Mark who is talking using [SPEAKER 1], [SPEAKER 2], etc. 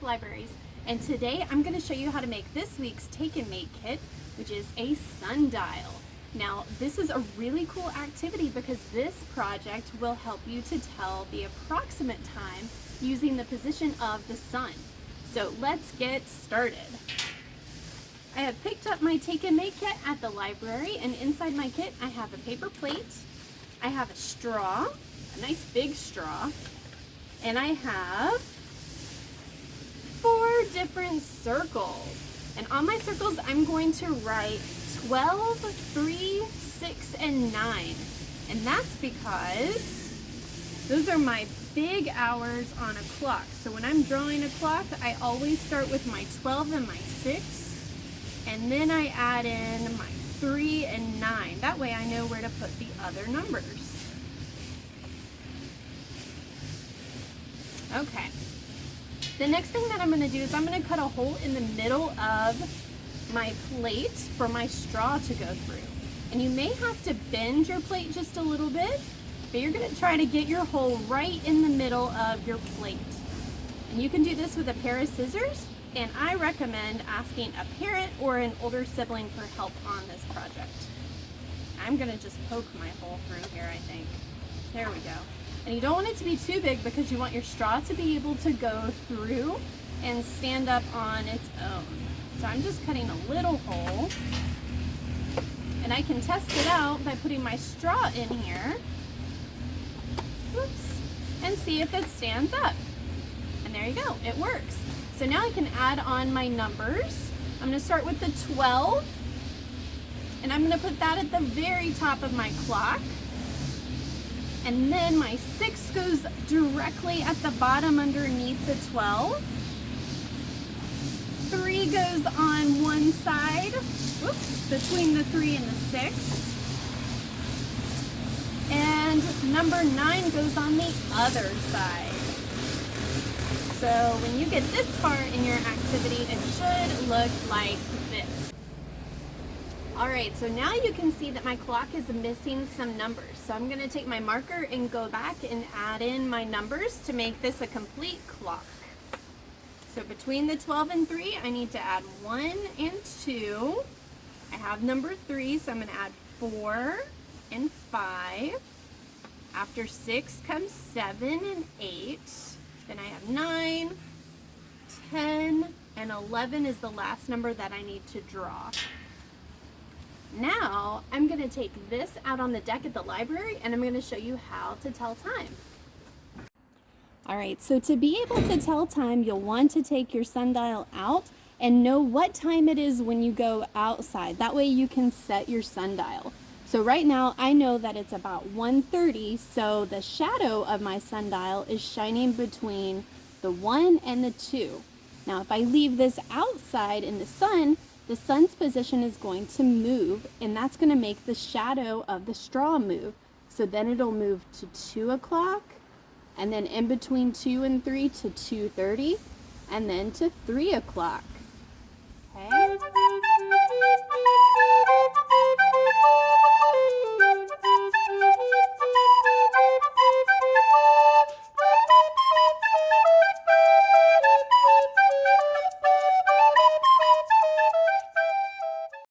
[SPEAKER 1] Libraries, and today I'm going to show you how to make this week's Take and Make kit, which is a sundial. Now, this is a really cool activity because this project will help you to tell the approximate time using the position of the sun. So let's get started. I have picked up my Take and Make kit at the library, and inside my kit I have a paper plate, I have a straw, a nice big straw, and I have 4 different circles. And on my circles I'm going to write 12, 3, 6, and 9. And that's because those are my big hours on a clock. So when I'm drawing a clock, I always start with my 12 and my 6. And then I add in my 3 and 9. That way I know where to put the other numbers. Okay. The next thing that I'm going to do is I'm going to cut a hole in the middle of my plate for my straw to go through. And you may have to bend your plate just a little bit, but you're going to try to get your hole right in the middle of your plate. And you can do this with a pair of scissors, and I recommend asking a parent or an older sibling for help on this project. I'm going to just poke my hole through here, I think. There we go. And you don't want it to be too big because you want your straw to be able to go through and stand up on its own. So I'm just cutting a little hole, and I can test it out by putting my straw in here. Whoops. And see if it stands up. And there you go, it works. So now I can add on my numbers. I'm going to start with the 12, and I'm going to put that at the very top of my clock. And then my 6 goes directly at the bottom underneath the 12. 3 goes on one side, whoops, between the 3 and the 6. And number 9 goes on the other side. So when you get this far in your activity, it should look like this. Alright, so now you can see that my clock is missing some numbers. So I'm going to take my marker and go back and add in my numbers to make this a complete clock. So between the 12 and 3, I need to add 1 and 2. I have number 3, so I'm going to add 4 and 5. After 6 comes 7 and 8. Then I have 9, 10, and 11 is the last number that I need to draw. Now, I'm going to take this out on the deck at the library, and I'm going to show you how to tell time. Alright, so to be able to tell time, you'll want to take your sundial out and know what time it is when you go outside. That way you can set your sundial. So right now, I know that it's about 1:30, so the shadow of my sundial is shining between the 1 and the 2. Now, if I leave this outside in the sun's position is going to move, and that's going to make the shadow of the straw move. So then it'll move to 2 o'clock, and then in between 2 and 3 to 2:30, and then to 3 o'clock. Okay?